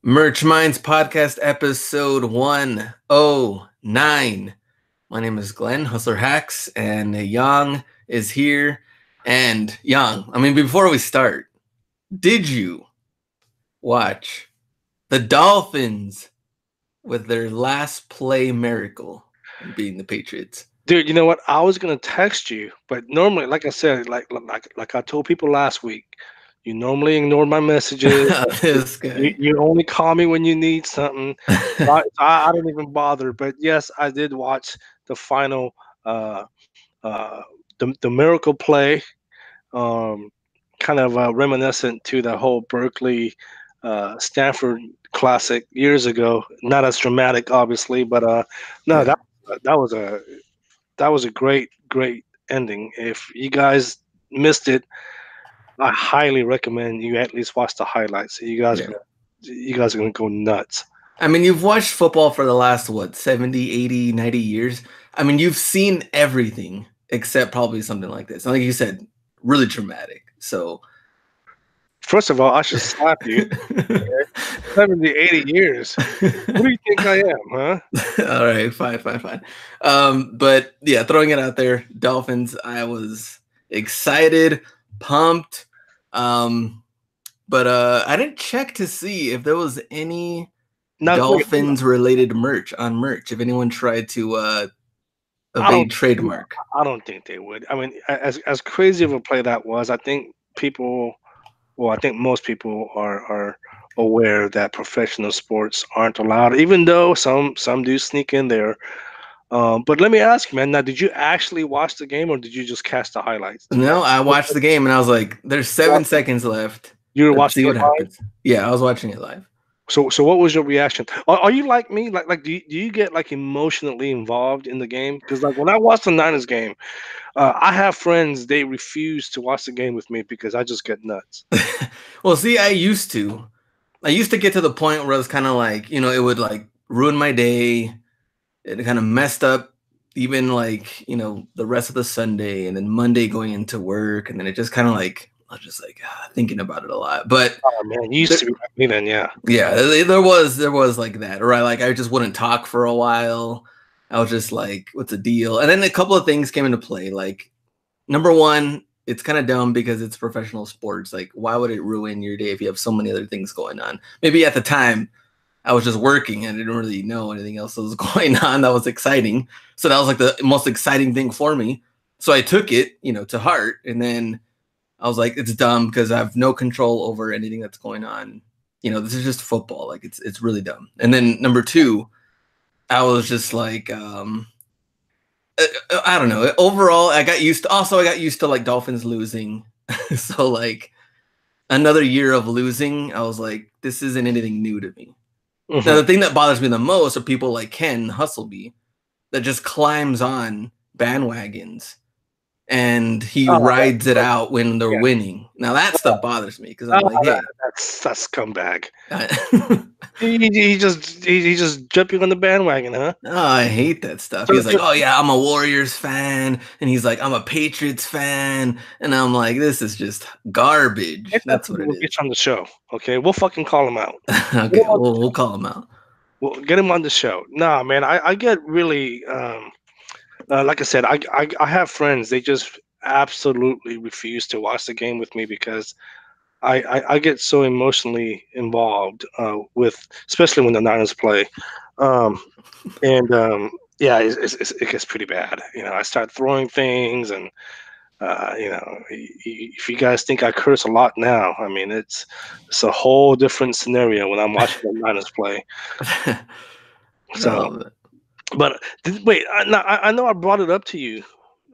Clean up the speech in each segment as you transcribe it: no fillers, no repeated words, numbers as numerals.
Merch Minds Podcast episode 109. My name is Glenn, Hustler Hacks, and Yong is here. And Yong, before we start, did you watch the Dolphins with their last play miracle and beating the Patriots? Dude, you know what? I was gonna text you, but normally, like I said, like I told people last week, you normally ignore my messages. This You, guy. you only call me when you need something. I don't even bother. But yes, I did watch the final, uh, uh, the miracle play, um, kind of reminiscent to the whole Berkeley, Stanford classic years ago. Not as dramatic, obviously, but no, Yeah. that was a great ending. If you guys missed it, I highly recommend you at least watch the highlights. Yeah. You guys are gonna go nuts. You've watched football for the last, 70, 80, 90 years. You've seen everything except probably something like this. Like you said, really dramatic. So, First of all, I should slap you. 70, 80 years. Who do you think I am, huh? all right, fine. But yeah, throwing it out there, Dolphins, I was excited, pumped. Um, but I didn't check to see if there was any Now, wait, Dolphins related merch on merch. If anyone tried to I evade don't, trademark. I don't think they would. I mean, as crazy of a play that was, I think people, well, I think most people are aware that professional sports aren't allowed, even though some do sneak in there. But let me ask you, man. Now, did you actually watch the game, or did you just catch the highlights? Did you No, I actually watched the game and I was like, there's watch 7 seconds left. You were Let's watching see it what live? happens. Yeah, I was watching it live. So what was your reaction? Are you like me? Do you get like emotionally involved in the game? Because like when I watch the Niners game, I have friends they refuse to watch the game with me because I just get nuts. Well, see, I used to. I used to get to the point where it was kind of like, it would like ruin my day. It kind of messed up even like, the rest of the Sunday and then Monday going into work. And then it just kind of like, I was just like thinking about it a lot. But Oh man, you used there, to be like me then, yeah. yeah, there was like that. Or I just wouldn't talk for a while. I was just like, what's the deal? And then a couple of things came into play. Like, number one, it's kind of dumb because it's professional sports. Like, why would it ruin your day if you have so many other things going on? Maybe at the time I was just working and I didn't really know anything else that was going on that was exciting. So that was like the most exciting thing for me. So I took it, to heart. And then I was like, it's dumb because I have no control over anything that's going on. This is just football. Like it's really dumb. And then number two, I was just like, I don't know. Overall, I got used to like Dolphins losing. So like another year of losing, I was like, this isn't anything new to me. Now Hmm. the thing that bothers me the most are people like Ken Hustleby that just climbs on bandwagons and he Oh, rides it out when they're yeah. winning. Now that stuff bothers me because I'm Oh, like, hey, that's scumbag. I, He just jumping on the bandwagon, huh? oh, I hate that stuff. So, He's like, oh yeah, I'm a Warriors fan, and he's like, I'm a Patriots fan, and I'm like, this is just garbage. Next That's time what it we'll get is. you on the show, okay? We'll fucking call him out. Get him Okay, on the we'll show. call him out. We'll get him on the show. Nah, man, I get really like I said, I have friends. They just absolutely refuse to watch the game with me because I get so emotionally involved with, especially when the Niners play, um, and yeah, it gets pretty bad. You know, I start throwing things, and if you guys think I curse a lot now, I mean it's a whole different scenario when I'm watching the Niners play. So, No, but wait, I know I brought it up to you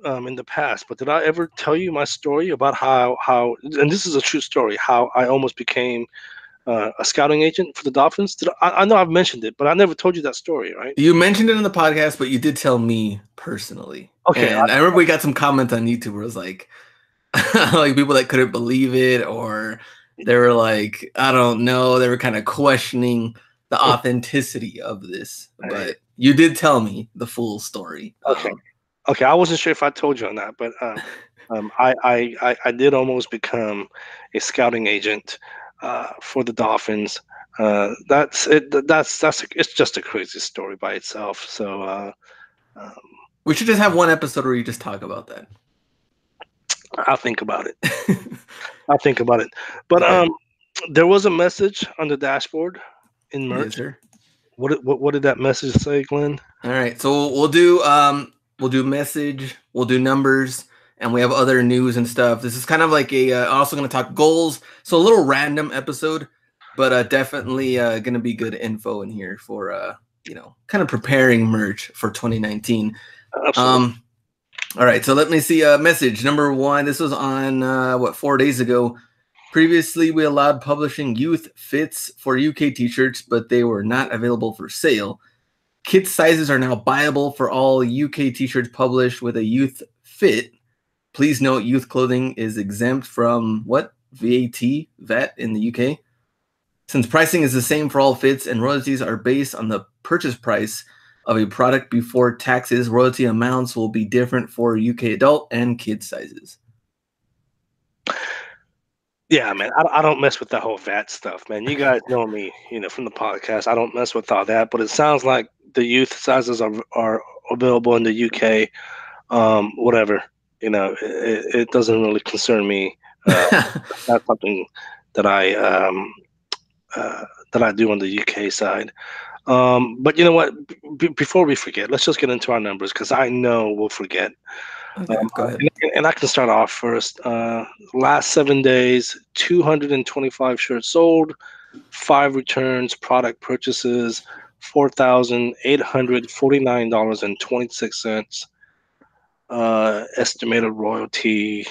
in the past, but did I ever tell you my story about how and this is a true story, how I almost became a scouting agent for the Dolphins? I know I've mentioned it, but I never told you that story, right? you mentioned it in the podcast, but you did tell me personally, Okay, and I remember we got some comments on YouTube where it was like, like people that couldn't believe it, or they were like, I don't know, they were kind of questioning the authenticity of this. I- But you did tell me the full story. okay, okay. I wasn't sure if I told you on that, but I did almost become a scouting agent for the Dolphins. That's it. It's just a crazy story by itself. So um, We should just have one episode where you just talk about that. I'll think about it. I'll think about it. But Okay. there was a message on the dashboard in Yes, merch. sir. What did that message say, Glenn? All right. So we'll do message, we'll do numbers, and we have other news and stuff. This is kind of like a also going to talk goals. So a little random episode, but definitely going to be good info in here for kind of preparing merch for 2019. Absolutely. All right, so let me see. Message number one. This was on 4 days ago. Previously, we allowed publishing youth fits for UK t-shirts, but they were not available for sale. Kids sizes are now buyable for all UK t-shirts published with a youth fit. Please note, youth clothing is exempt from what? VAT in the UK. Since pricing is the same for all fits and royalties are based on the purchase price of a product before taxes, royalty amounts will be different for UK adult and kid sizes. Yeah, man, I don't mess with that whole VAT stuff, man. You guys know me, from the podcast. I don't mess with all that, but it sounds like the youth sizes are available in the UK. Whatever, it doesn't really concern me. That's something that I do on the UK side. But you know what? Before we forget, let's just get into our numbers because I know we'll forget. Okay, go ahead. And I can start off first. Last 7 days, 225 shirts sold, 5 returns, product purchases, $4,849.26. Estimated royalty,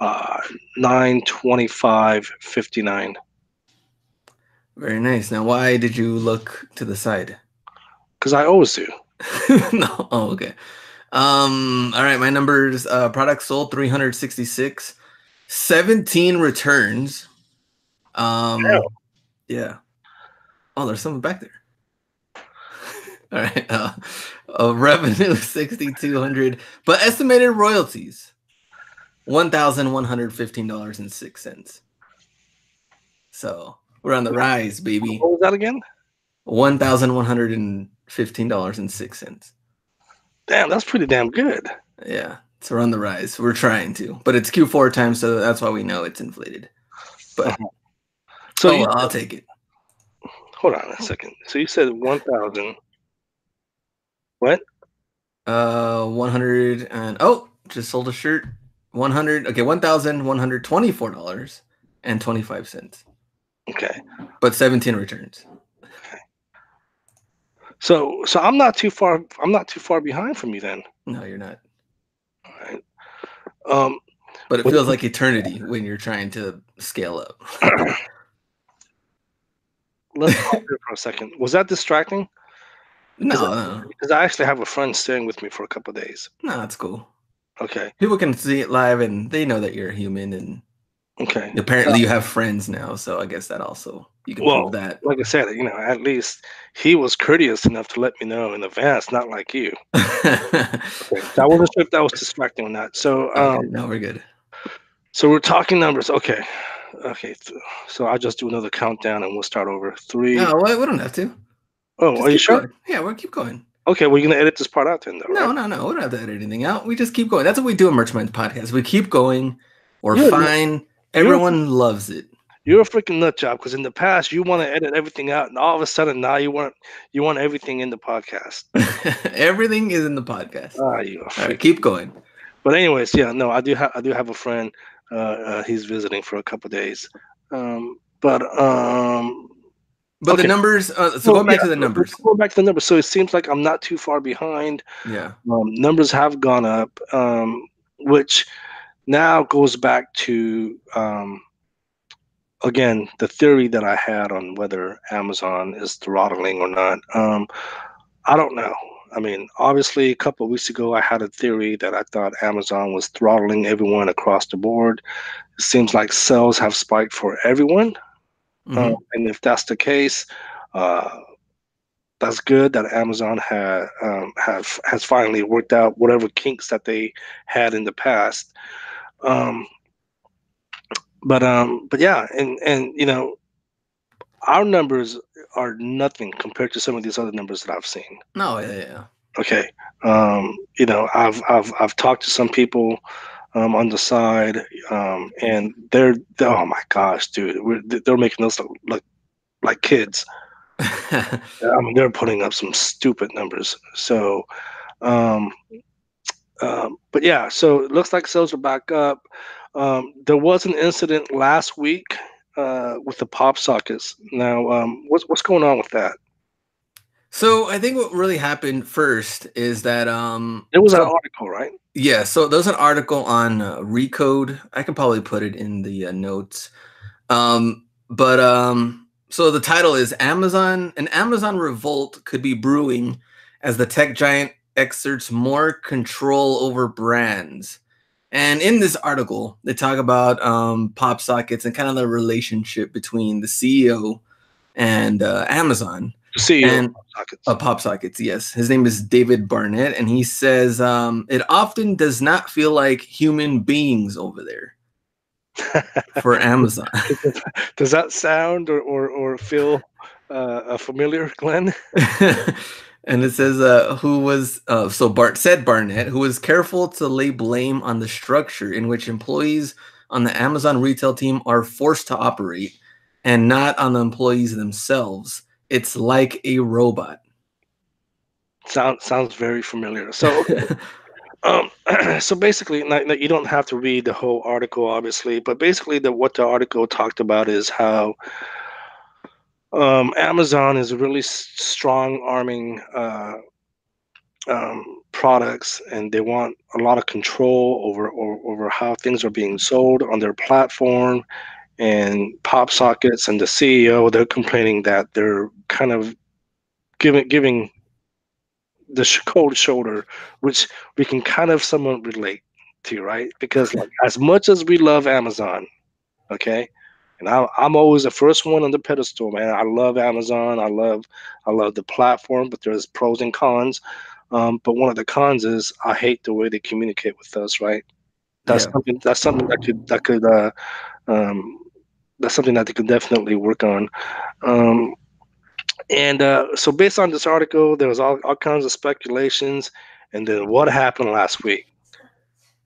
925.59. Very nice. Now, why did you look to the side? Because I always do. No. Oh, okay. All right, my numbers. Products sold 366, 17 returns. Yeah. Oh, there's something back there. All right. Revenue 6,200, but estimated royalties $1,115.06. So we're on the rise, baby. What was that again? $1,115.06. Damn, that's pretty damn good. Yeah, so we're on the rise. We're trying to, but it's Q4 time, so that's why we know it's inflated. But So well, I'll take it. Hold on a second. So you said 1,000. What? 100 and just sold a shirt. 100. Okay, $1,124.25. Okay. But 17 returns. So I'm not too far. I'm not too far behind from you then. No, you're not. All right. But it feels like eternity when you're trying to scale up. Let's pause here for a second. Was that distracting? No. Because I actually have a friend staying with me for a couple of days. No, that's cool. Okay. People can see it live and they know that you're a human, and okay. Apparently you have friends now, so I guess that also you can prove that. Like I said, at least he was courteous enough to let me know in advance, not like you. Okay. So I wasn't sure if that was distracting or not. So no, we're good. So we're talking numbers. Okay. So I'll just do another countdown and we'll start over. 3. No, we don't have to. Oh, just are you sure? Going. Yeah, we'll keep going. Okay, we're gonna edit this part out then, though. No, right? no. We don't have to edit anything out. We just keep going. That's what we do in Merch Minds podcast. We keep going. We're fine. Everyone loves it. You're a freaking nut job because in the past you want to edit everything out, and all of a sudden now you want everything in the podcast. Everything is in the podcast. You all right, keep going. But anyways, yeah, no, I do have a friend. He's visiting for a couple of days. But the numbers. So going back to the numbers. Going back to the numbers. So it seems like I'm not too far behind. Yeah. Numbers have gone up, which now goes back to again the theory that I had on whether Amazon is throttling or not. I don't know. I mean, obviously, a couple of weeks ago, I had a theory that I thought Amazon was throttling everyone across the board. It seems like sales have spiked for everyone. Mm-hmm. And if that's the case, that's good that Amazon has finally worked out whatever kinks that they had in the past. But yeah, and our numbers are nothing compared to some of these other numbers that I've seen. No, yeah, yeah. Okay. I've talked to some people on the side, and oh my gosh, dude, they're making us look like kids. I mean, they're putting up some stupid numbers. So, um, but yeah, so it looks like sales are back up. There was an incident last week with the pop sockets. Now, what's going on with that? So I think what really happened first is that There was an so article, right? yeah, so there's an article on Recode. I can probably put it in the notes. So the title is an Amazon revolt could be brewing as the tech giant exerts more control over brands. And in this article, they talk about PopSockets and kind of the relationship between the CEO and Amazon. The CEO of And PopSockets. PopSockets, yes. His name is David Barnett, and he says it often does not feel like human beings over there for Amazon. Does that sound or feel familiar, Glenn? And it says who was so Bart said Barnett, who was careful to lay blame on the structure in which employees on the Amazon retail team are forced to operate and not on the employees themselves. It's like a robot. Sounds very familiar. So okay. So basically, you don't have to read the whole article, obviously, but basically, what the article talked about is how Amazon is really strong arming products, and they want a lot of control over how things are being sold on their platform. And PopSockets and the CEO, they're complaining that they're kind of giving the cold shoulder, which we can kind of somewhat relate to, right? Because like as much as we love Amazon, okay, and I'm always the first one on the pedestal, man. I love Amazon. I love the platform, but there's pros and cons. But one of the cons is I hate the way they communicate with us, right? That's Yeah. something. Um, that's something that they could definitely work on. Um, and so, based on this article, there was all kinds of speculations. And then what happened last week?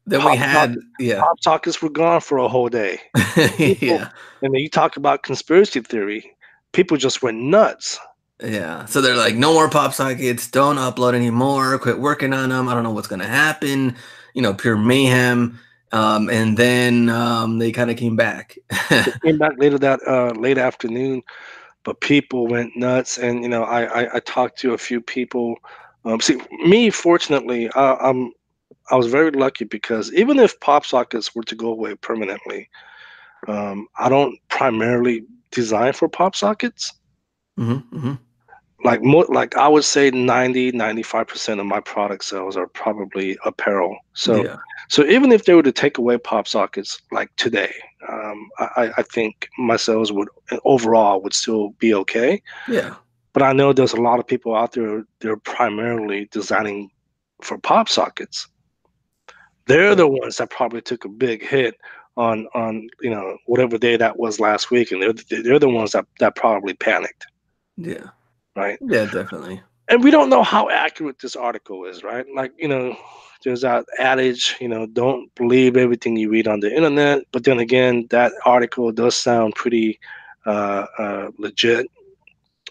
Then we Pop talk, had yeah. pop talkers were gone for a whole day. People, Yeah. and then you talk about conspiracy theory. People just went nuts. Yeah. So they're like, no more pop sockets, don't upload anymore, quit working on them. I don't know what's gonna happen, pure mayhem. And then they kind of came back. Came back later that late afternoon, but people went nuts. And I talked to a few people. See, me, fortunately, I was very lucky because even if pop sockets were to go away permanently, I don't primarily design for pop sockets. Hmm. Like I would say 95% of my product sales are probably apparel. So Yeah. so even if they were to take away pop sockets like today, I think my sales would overall would still be okay. Yeah. But I know there's a lot of people out there, they're primarily designing for pop sockets. They're the ones that probably took a big hit on whatever day that was last week, and they're the ones that probably panicked, Yeah. right? Yeah, definitely. And we don't know how accurate this article is, right? Like, there's that adage, don't believe everything you read on the internet. But then again, that article does sound pretty legit.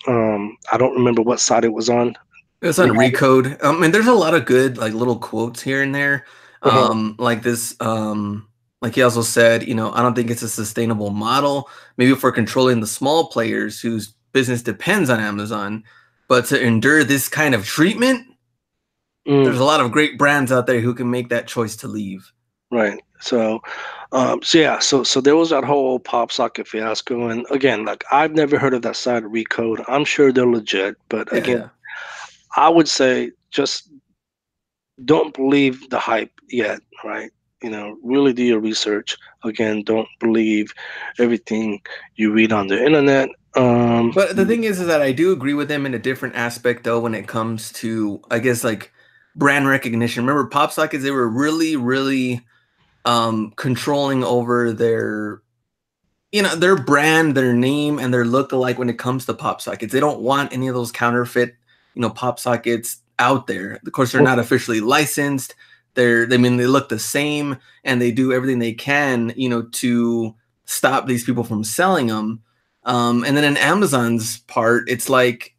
I don't remember what site it was on. It's We on Recode. And there's a lot of good like little quotes here and there. have, Like this, like he also said, I don't think it's a sustainable model. Maybe if we're controlling the small players whose business depends on Amazon, but to endure this kind of treatment, mm, there's a lot of great brands out there who can make that choice to leave. right. So yeah, so there was that whole pop socket fiasco, and again, like I've never heard of that site Recode. I'm sure they're legit, but Yeah, again, yeah. I would say just don't believe the hype yet, right? Really do your research. Again, don't believe everything you read on the internet. But the thing is that I do agree with him in a different aspect, though, when it comes to, I guess, like brand recognition. Remember, PopSockets, they were really, really controlling over their their brand, their name, and their look alike when it comes to pop sockets. They don't want any of those counterfeit, pop sockets out there. Of course, they're not officially licensed. I mean, they look the same, and they do everything they can, to stop these people from selling them. And then in Amazon's part, it's like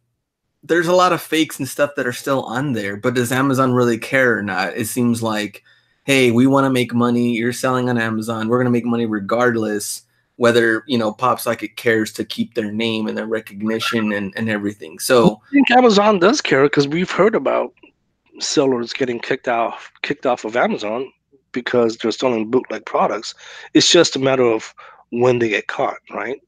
there's a lot of fakes and stuff that are still on there, but does Amazon really care or not? It seems like, hey, we want to make money. You're selling on Amazon. We're going to make money regardless whether, PopSocket cares to keep their name and their recognition and everything. So I think Amazon does care because we've heard about sellers getting kicked off of Amazon because they're selling bootleg products. It's just a matter of when they get caught, right?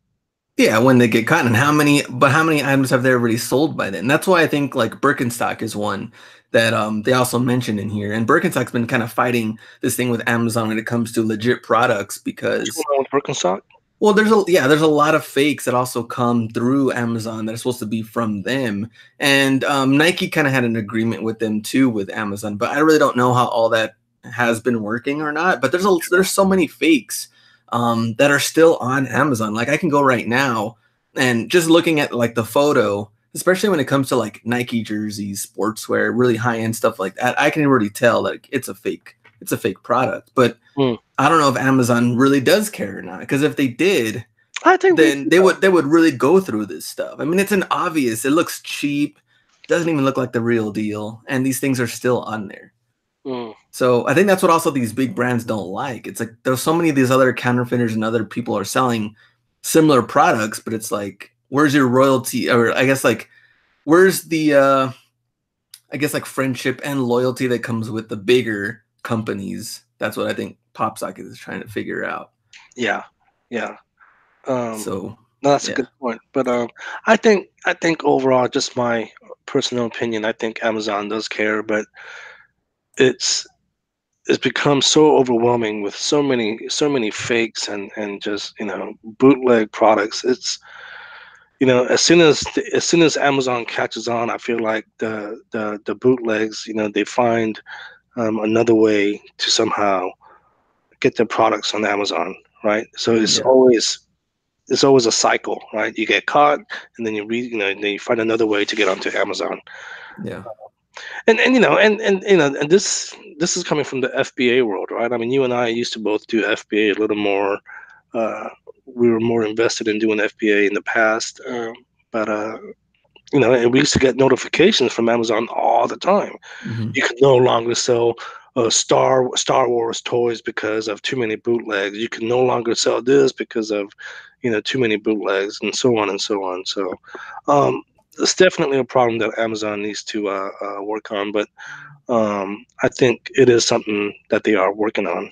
yeah, when they get caught, and how many items have they already sold by then? That's why I think like Birkenstock is one that they also mentioned in here. And Birkenstock's been kind of fighting this thing with Amazon when it comes to legit products What's because, going on with Birkenstock? well, there's a lot of fakes that also come through Amazon that are supposed to be from them. And Nike kind of had an agreement with them too with Amazon, but I really don't know how all that has been working or not. But there's so many fakes that are still on Amazon. Like I can go right now and just looking at like the photo, especially when it comes to like Nike jerseys, sportswear, really high end stuff like that, I can already tell that it's a fake. It's a fake product. But Mm. I don't know if Amazon really does care or not. Because if they did, I think then they would really go through this stuff. I mean, it's an obvious. It looks cheap, doesn't even look like the real deal, and these things are still on there. Mm. So I think that's what also these big brands don't like. It's like there's so many of these other counterfeiters and other people are selling similar products, but it's like, where's your royalty? Or I guess like, where's the I guess like friendship and loyalty that comes with the bigger companies? That's what I think PopSocket is trying to figure out. Yeah, yeah. Um, So no, that's a yeah, good point. But I think overall, just my personal opinion, I think Amazon does care, but it's it's become so overwhelming with so many fakes and just bootleg products. It's as soon as Amazon catches on, I feel like the bootlegs, they find another way to somehow get their products on Amazon, right? So it's yeah, always a cycle, right? You get caught, and then then you find another way to get onto Amazon. yeah, And this is coming from the FBA world, right? I mean, you and I used to both do FBA a little more. Uh, we were more invested in doing FBA in the past, but and we used to get notifications from Amazon all the time. hmm You can no longer sell Star Wars toys because of too many bootlegs. You can no longer sell this because of too many bootlegs, and so on and so on. So it's definitely a problem that Amazon needs to work on, but I think it is something that they are working on.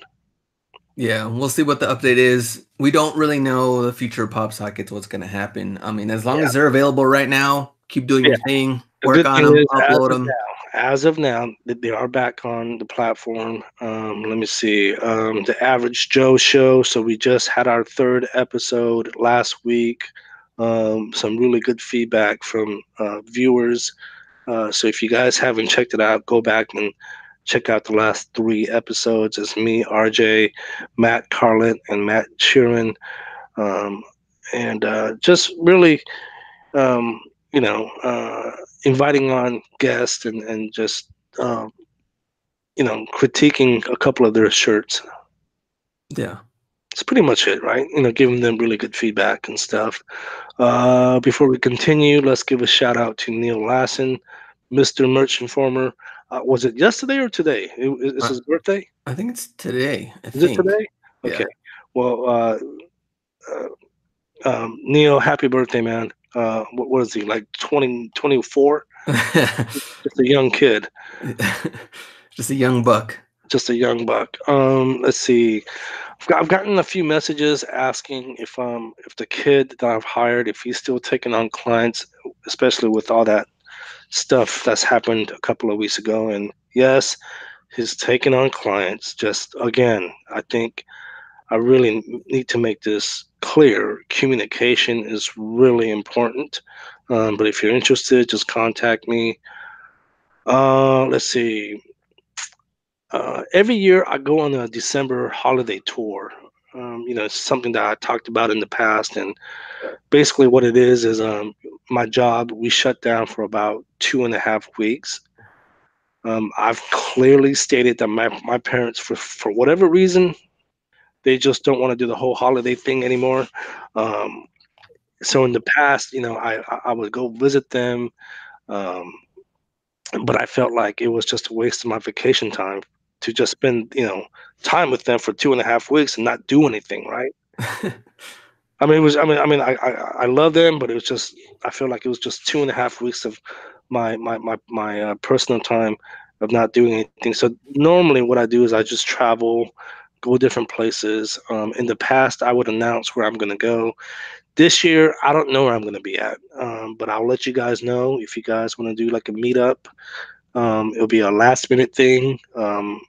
yeah. We'll see what the update is. We don't really know the future of PopSockets, what's going to happen. I mean, as long Yeah, as they're available right now, keep doing yeah. your thing, The work good on thing them, is, upload them. as of now, that they are back on the platform. Let me see. The Average Joe Show. So we just had our third episode last week. Some really good feedback from viewers. So if you guys haven't checked it out, go back and check out the last three episodes. It's me, RJ, Matt Carlin, and Matt Sheeran. Um, and just really um, you know, inviting on guests and just um, critiquing a couple of their shirts. Yeah. It's pretty much it, right? Giving them really good feedback and stuff. Before we continue, let's give a shout out to Neil Lassen, Mr. Merch Informer. Was it yesterday or today? Is Uh, his birthday? I think it's today. I Is it think. today? Okay. Yeah. Well, uh, Neil, happy birthday, man. What was he, like 2024? Just a young kid. Just a young buck. Just a young buck. Let's see. I've gotten a few messages asking if the kid that I've hired, if he's still taking on clients, especially with all that stuff that's happened a couple of weeks ago. And yes, he's taking on clients. Just again, I think I really need to make this clear. Communication is really important. But if you're interested, just contact me. Let's see. Every year I go on a December holiday tour. It's something that I talked about in the past, and basically what it is my job. We shut down for about 2.5 weeks. I've clearly stated that my parents, for whatever reason, they just don't want to do the whole holiday thing anymore. Um, so in the past, I would go visit them, um, but I felt like it was just a waste of my vacation time to just spend, time with them for 2.5 weeks and not do anything, right? I mean, it was. I love them, but it was just. I feel like it was just 2.5 weeks of my personal time of not doing anything. So normally, what I do is I just travel, go different places. In the past, I would announce where I'm going to go. This year, I don't know where I'm going to be at, but I'll let you guys know if you guys want to do like a meetup. It'll be a last minute thing.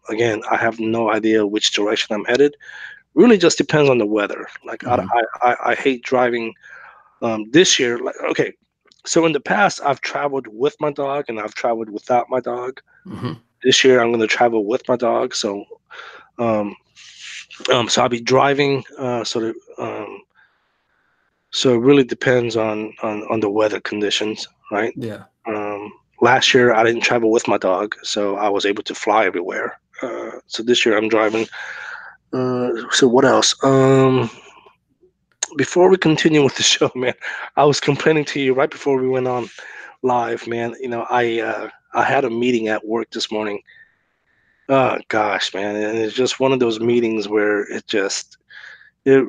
Again, I have no idea which direction I'm headed. Really, just depends on the weather. Like Mhm, I hate driving. This year, like okay, so in the past I've traveled with my dog and I've traveled without my dog. mhm. This year I'm going to travel with my dog. Um, so I'll be driving. So it really depends on the weather conditions, right? Yeah. Um, Last year I didn't travel with my dog, so I was able to fly everywhere. So this year I'm driving. So what else? Before we continue with the show, man, I was complaining to you right before we went on live, man. I had a meeting at work this morning. Oh gosh, man, and it's just one of those meetings where it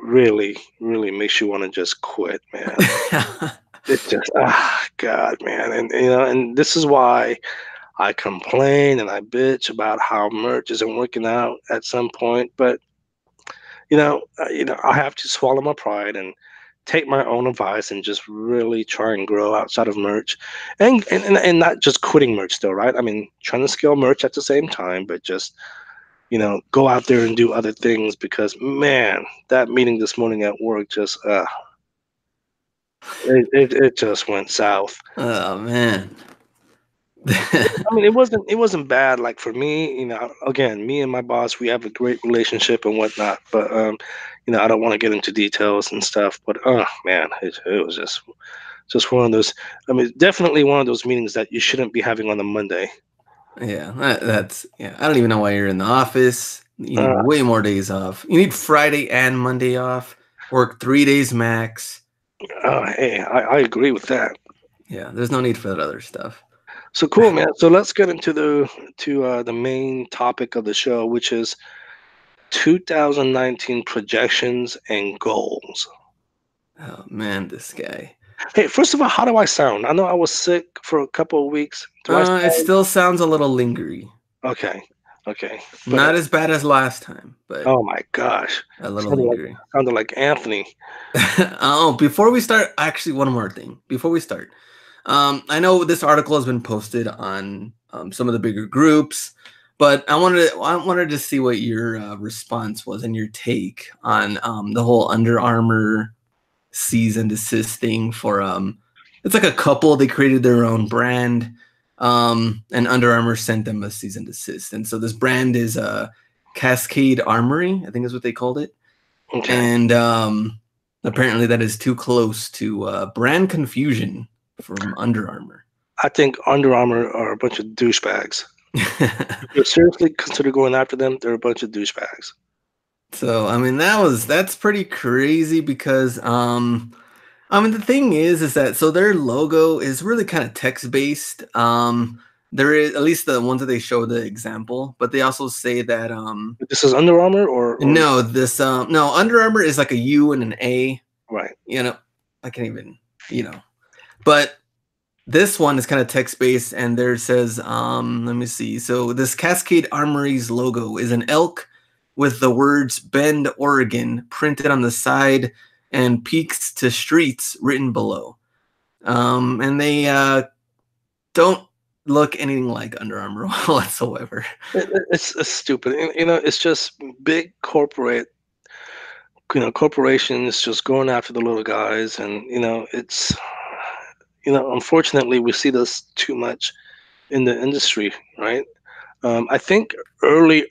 really really makes you want to just quit, man. It just God, man, and this is why I complain and I bitch about how merch isn't working out at some point, but I have to swallow my pride and take my own advice and just really try and grow outside of merch, and not just quitting merch though, right? I mean, trying to scale merch at the same time, but just go out there and do other things because man, that meeting this morning at work just it just went south. Oh man. I mean, it wasn't bad. Like for me, again, me and my boss, we have a great relationship and whatnot. But I don't want to get into details and stuff. But oh man, it was just one of those. I mean, definitely one of those meetings that you shouldn't be having on a Monday. Yeah, that's yeah. I don't even know why you're in the office. You need Uh, way more days off. You need Friday and Monday off. Work 3 days max. hey, I agree with that. Yeah, there's no need for that other stuff. So cool, man. So let's get into the main topic of the show, which is 2019 projections and goals. Oh man, this guy. Hey, first of all, how do I sound? I know I was sick for a couple of weeks. Do I It sound still sounds a little lingery. okay? Okay, but Not as bad as last time, but oh my gosh, a little sounded like lingery. sounded like Anthony. Oh, before we start, actually, one more thing. Before we start, I know this article has been posted on some of the bigger groups, but I wanted to see what your response was and your take on the whole Under Armour cease and desist thing for it's like a couple, they created their own brand, and Under Armour sent them a cease and desist, and so this brand is Cascade Armory, I think is what they called it, Okay, and apparently that is too close to brand confusion from Under Armour. I think Under Armour are a bunch of douchebags. If you seriously consider going after them, they're a bunch of douchebags. So I mean that's pretty crazy because I mean the thing is that so their logo is really kind of text based. There is at least the ones that they show the example, but they also say that This is Under Armour or no, this no, Under Armour is like a U and an A, right? you know. I can't even, but this one is kind of text based, and there it says, let me see. So this Cascade Armory's logo is an elk with the words Bend, Oregon printed on the side and Peaks to Streets written below. And they don't look anything like Under Armour whatsoever. It's stupid. It's just big corporations just going after the little guys, and it's unfortunately we see this too much in the industry, right? I think early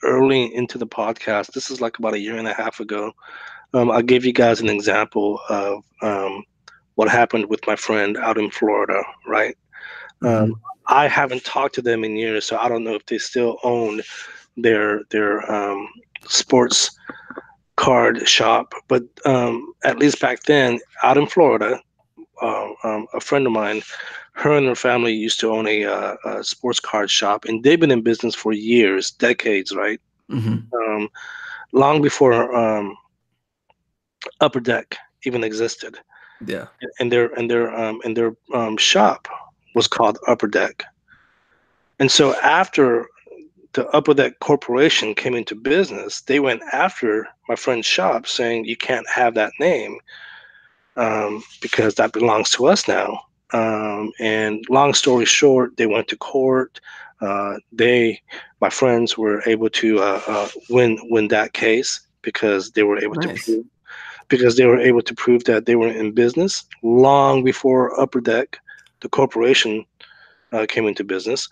into the podcast, this is like about a year and a half ago, I'll give you guys an example of what happened with my friend out in Florida, right? Um, Hmm. I haven't talked to them in years, so I don't know if they still own their sports card shop. But at least back then, out in Florida, a friend of mine, her and her family used to own a sports card shop, and they've been in business for years, decades, right? Hmm. Um, long before Upper Deck even existed, Yeah. and their shop was called Upper Deck. And so after the Upper Deck Corporation came into business, they went after my friend's shop, saying you can't have that name because that belongs to us now. And long story short, they went to court. My friends, were able to win that case because they were able to Nice. prove that they were in business long before Upper Deck, the corporation, came into business,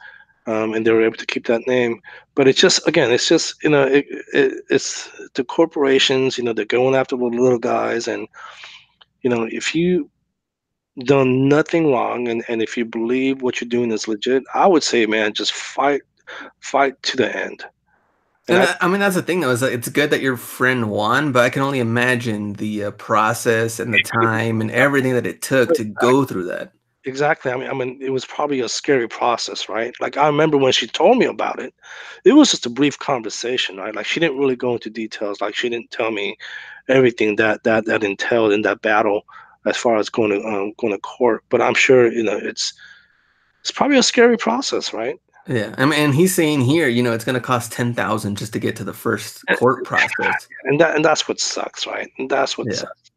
and they were able to keep that name. But it's just, again, it's just, it's the corporations. They're going after the little guys, and if you done nothing wrong, and if you believe what you're doing is legit, I would say, man, just fight to the end. And And I I mean, that's the thing, though, is that it's good that your friend won, but I can only imagine the process and the time and everything that it took to go through that. Exactly. I mean, it was probably a scary process, right? Like, I remember when she told me about it, it was just a brief conversation, right? Like, she didn't really go into details. Like, she didn't tell me everything that entailed in that battle as far as going to court. But I'm sure, it's probably a scary process, right? Yeah, I mean, and he's saying here, it's going to cost 10,000 just to get to the first And, court process. that's what sucks, right? And that's what Yeah. sucks.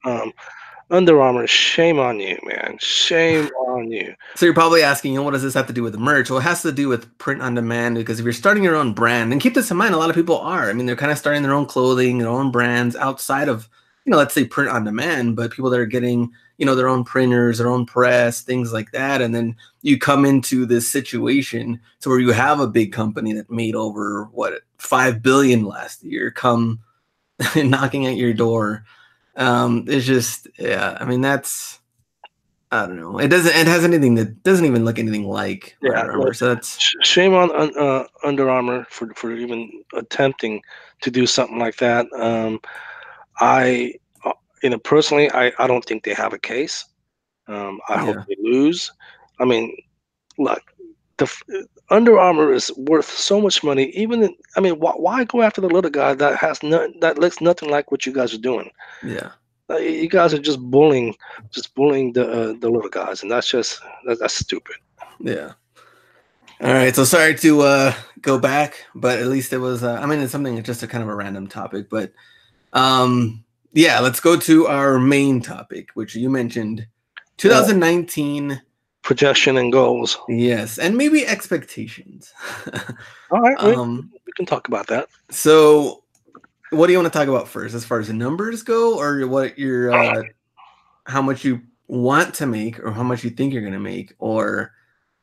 Under Armour, shame on you, man. Shame on you. So you're probably asking, what does this have to do with merch? Well, it has to do with print on demand because if you're starting your own brand, and keep this in mind, a lot of people are. I mean, they're kind of starting their own clothing, their own brands outside of, let's say print on demand, but people that are getting, their own printers, their own press, things like that. And then you come into this situation to where you have a big company that made over what 5 billion last year come knocking at your door. It's just, yeah, I mean, I don't know. It has anything that doesn't even look anything like Yeah, Under no, Armour. So that's shame on Under Armour for even attempting to do something like that. I, personally, I don't think they have a case. I hope yeah, they lose. I mean, look, Under Armour is worth so much money. I mean, why go after the little guy that looks nothing like what you guys are doing? yeah, You guys are just bullying the little guys, and that's stupid. yeah. All right. So sorry to go back, but at least it was. I mean, it's something just a kind of a random topic, but yeah. Let's go to our main topic, which you mentioned, Uh, 2019. Projection and goals. Yes, and maybe expectations. All right, um. we can talk about that. So, what do you want to talk about first, as far as the numbers go, or what your how much you want to make, or how much you think you're going to make, or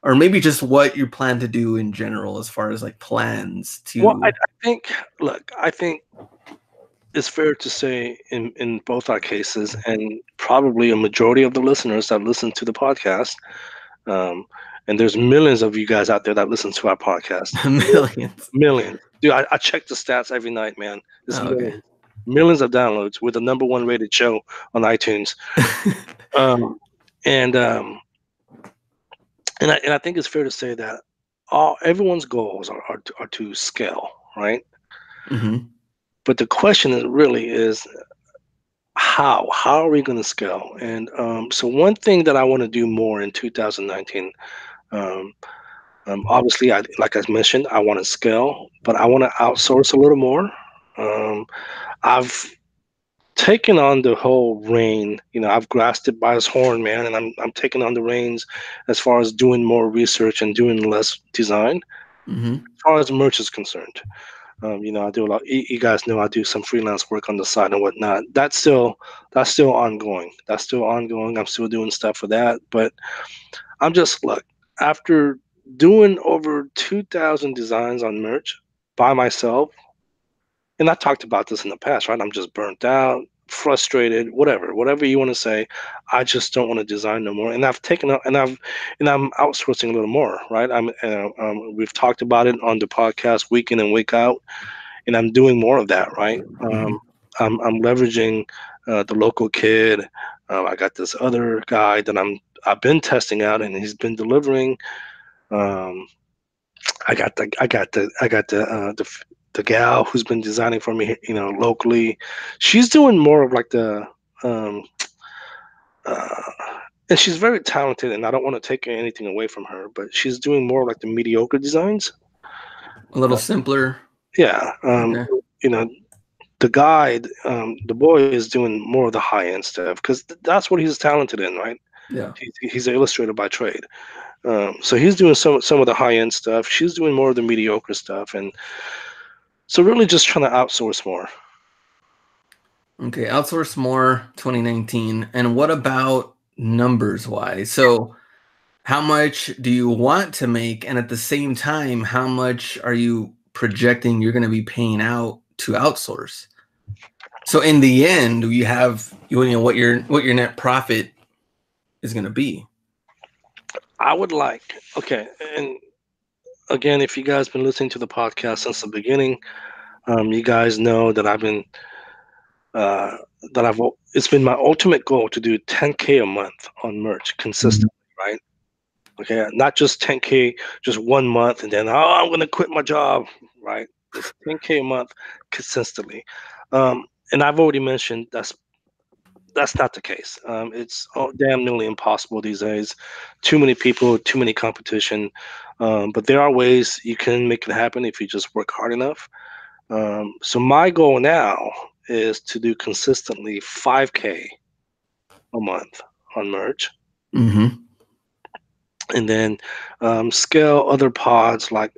maybe just what you plan to do in general, as far as like plans Well, I, to. I think, look, I think it's fair to say in both our cases, and probably a majority of the listeners that listen to the podcast, um, and there's millions of you guys out there that listen to our podcast. Millions. Millions. Dude, I check the stats every night, man. It's Oh, okay. millions. Millions of downloads. We're the number one rated show on iTunes. Um, and I think it's fair to say that everyone's goals are to scale, right? Hmm. But the question really is how are we going to scale? And so one thing that I want to do more in 2019, um, obviously, like I mentioned, I want to scale, but I want to outsource a little more. Um, I've taken on the whole reign. I've grasped it by its horn, man, and I'm taking on the reins as far as doing more research and doing less design. Hmm. As far as merch is concerned, I do a lot. You guys know I do some freelance work on the side and whatnot. That's still ongoing. That's still ongoing. I'm still doing stuff for that. But I'm just look after doing over 2,000 designs on merch by myself, and I talked about this in the past, right? I'm just burnt out. frustrated, whatever you want to say. I just don't want to design no more. And I've taken up, and I'm outsourcing a little more, right? We've talked about it on the podcast week in and week out, and I'm doing more of that, right? Mhm. I'm leveraging the local kid. I got this other guy that I've been testing out, and he's been delivering. Um, I got the gal who's been designing for me, locally. She's doing more of like the um, uh, and she's very talented, and I don't want to take anything away from her, but she's doing more like the mediocre designs. A little Uh, simpler. yeah, Okay. you know, the guy, the boy is doing more of the high end stuff because that's what he's talented in, right? Yeah. He's an illustrator by trade. So he's doing some of the high end stuff. She's doing more of the mediocre stuff, and so really just trying to outsource more. Okay. Outsource more 2019. And what about numbers wise? So how much do you want to make? And at the same time, how much are you projecting you're going to be paying out to outsource? So in the end, you have what your net profit is going to be. I would like, okay, and again, if you guys been listening to the podcast since the beginning, you guys know that uh, it's been my ultimate goal to do 10K a month on merch consistently, right? Okay, not just 10K, just 1 month, and then I'm gonna quit my job, right? It's 10K a month consistently, and I've already mentioned that's not the case. It's damn nearly impossible these days. Too many people, too many competition. But there are ways you can make it happen if you just work hard enough. So my goal now is to do consistently 5K a month on merch, Mm-hmm. and then scale other pods like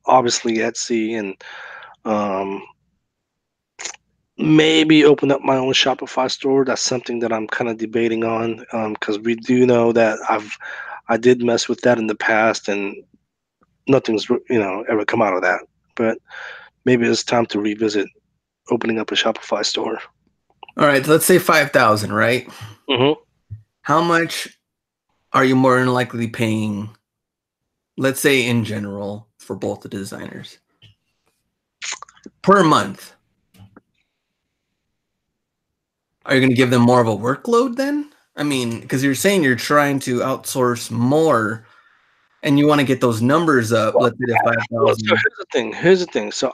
obviously Etsy, and um, maybe open up my own Shopify store. That's something that I'm kind of debating on because we do know that I did mess with that in the past, and nothing's ever come out of that. But maybe it's time to revisit opening up a Shopify store. All right. So let's say 5,000, right? Hmm. How much are you more than likely paying, let's say in general, for both the designers per month? Are you going to give them more of a workload then? I mean, because you're saying you're trying to outsource more and you want to get those numbers up, Well, let's say to well, so 5,000. here's the thing. Here's the thing. So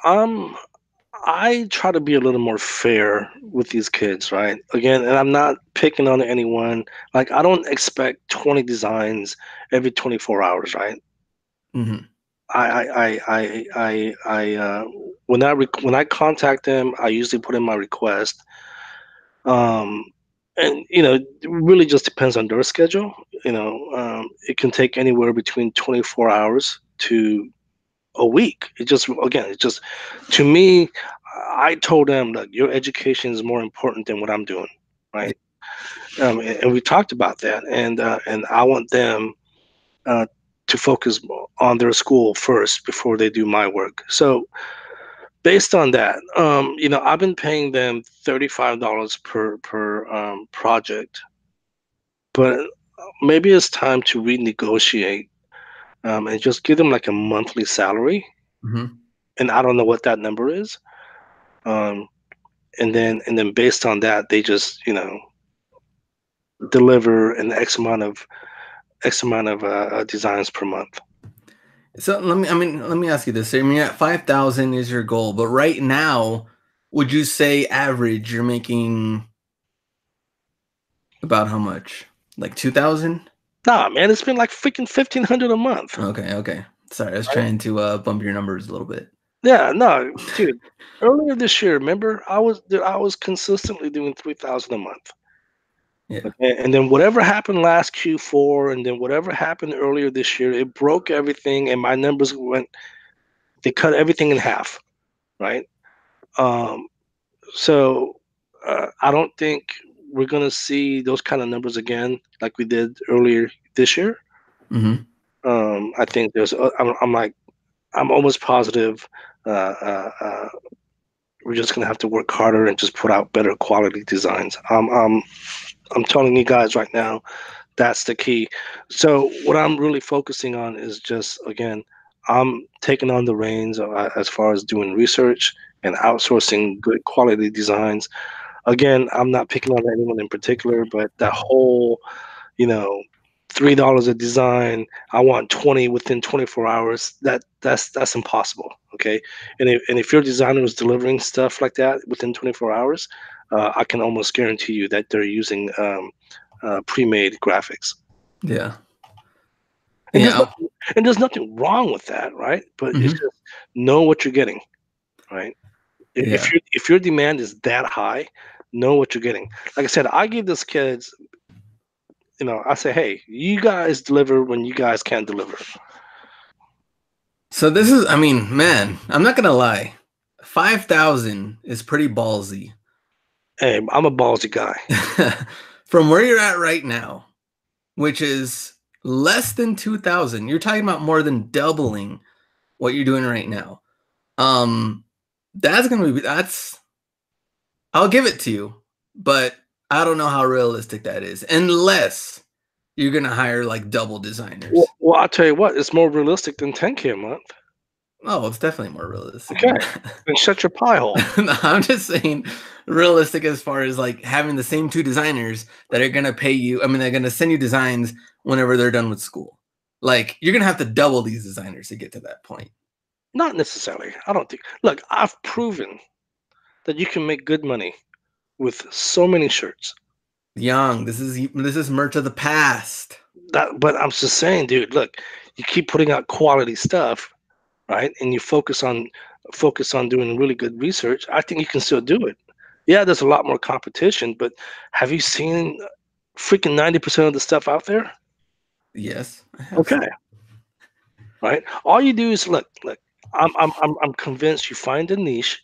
I try to be a little more fair with these kids, right? Again, and I'm not picking on anyone. Like I don't expect 20 designs every 24 hours, right? Mm-hmm. When I contact them, I usually put in my request. Um, and it really just depends on their schedule. It can take anywhere between 24 hours to a week. It just to me, I told them that your education is more important than what I'm doing, Yeah. right? And we talked about that, and I want them uh, to focus on their school first before they do my work. So based on that, I've been paying them $35 per project, but maybe it's time to renegotiate and just give them like a monthly salary. Mm-hmm. And I don't know what that number is. Um, and then based on that, they just deliver an X amount of designs per month. So let me ask you this. I mean, at 5,000 is your goal, but right now, would you say average you're making about how much? Like 2,000? Nah, man, it's been like freaking 1,500 a month. Okay, okay. Sorry, I was Right? trying to bump your numbers a little bit. Yeah, no, dude. Earlier this year, remember, I was consistently doing 3,000 a month. Yeah. Okay, and then whatever happened last Q4, and then whatever happened earlier this year, it broke everything, and my numbers went. They cut everything in half, right? Um, so I don't think we're gonna see those kind of numbers again like we did earlier this year. Mm-hmm. I think I'm almost positive. Uh, uh, uh, We're just gonna have to work harder and just put out better quality designs. I'm telling you guys right now, that's the key. So what I'm really focusing on is just, again, I'm taking on the reins as far as doing research and outsourcing good quality designs. Again, I'm not picking on anyone in particular, but that whole, you know, $3 a design, I want 20 within 24 hours. That's impossible. Okay. And if your designer is delivering stuff like that within 24 hours, I can almost guarantee you that they're using pre-made graphics. Yeah. And there's Yeah. nothing, and there's nothing wrong with that, right? But it's Hmm. just know what you're getting, right? If Yeah. your demand is that high, know what you're getting. Like I said, I give these kids, I say, hey, you guys deliver when you guys can't deliver. So this is, I mean, man, I'm not gonna lie. 5,000 is pretty ballsy. Hey, I'm a ballsy guy. From where you're at right now, which is less than 2,000. You're talking about more than doubling what you're doing right now. Um, that's I'll give it to you, but I don't know how realistic that is, unless you're gonna hire like double Well, designers. well, I'll tell you what, it's more realistic than 10K a month. Oh, it's definitely more realistic Okay, than that. then shut your pie hole. No, I'm just saying realistic as far as like having the same two designers that are gonna pay you. I mean, they're gonna send you designs whenever they're done with school. Like you're gonna have to double these designers to get to that point. Not necessarily. I don't think. Look, I've proven that you can make good money with so many shirts. Young, this is merch of the past. But I'm just saying, dude. Look, you keep putting out quality stuff, right? And you focus on doing really good research. I think you can still do it. Yeah, there's a lot more competition, but have you seen freaking 90% of the stuff out there? Yes, I have Okay, seen. right. All you do is look, look. I'm convinced you find a niche,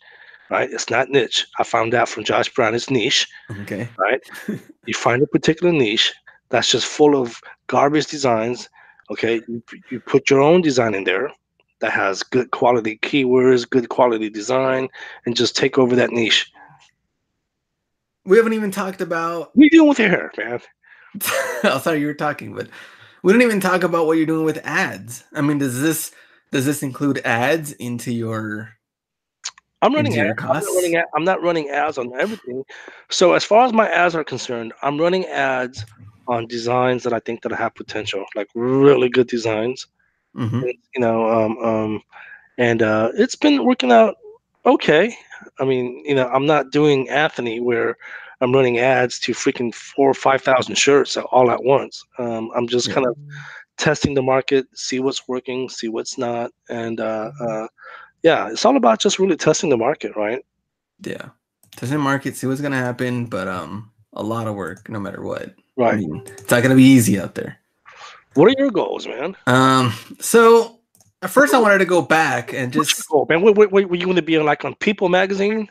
right? It's not niche. I found out from Josh Brown. It's niche, Okay. right? You find a particular niche that's just full of garbage designs. Okay, you put your own design in there that has good quality keywords, good quality design, and just take over that niche. We haven't even talked about. What are you doing with your hair, man? Oh, sorry, you were talking, but we didn't even talk about what you're doing with ads. I mean, does this include ads into your I'm running into ads. your costs? I'm not running ads on everything. So as far as my ads are concerned, I'm running ads on designs that I think that have potential, like really good designs. Mm-hmm. And, and it's been working out okay. I mean, I'm not doing Anthony where I'm running ads to freaking 4 or 5 thousand shirts all at once. I'm just Yeah. kind of testing the market, see what's working, see what's not, and yeah, it's all about just really testing the market, right? Yeah. Testing market, see what's gonna happen, but a lot of work, no matter what. I Right. mean, it's not gonna be easy out there. What are your goals, man? So at first I wanted to go back and What's your just goal, man? What you want to be on, like on People magazine?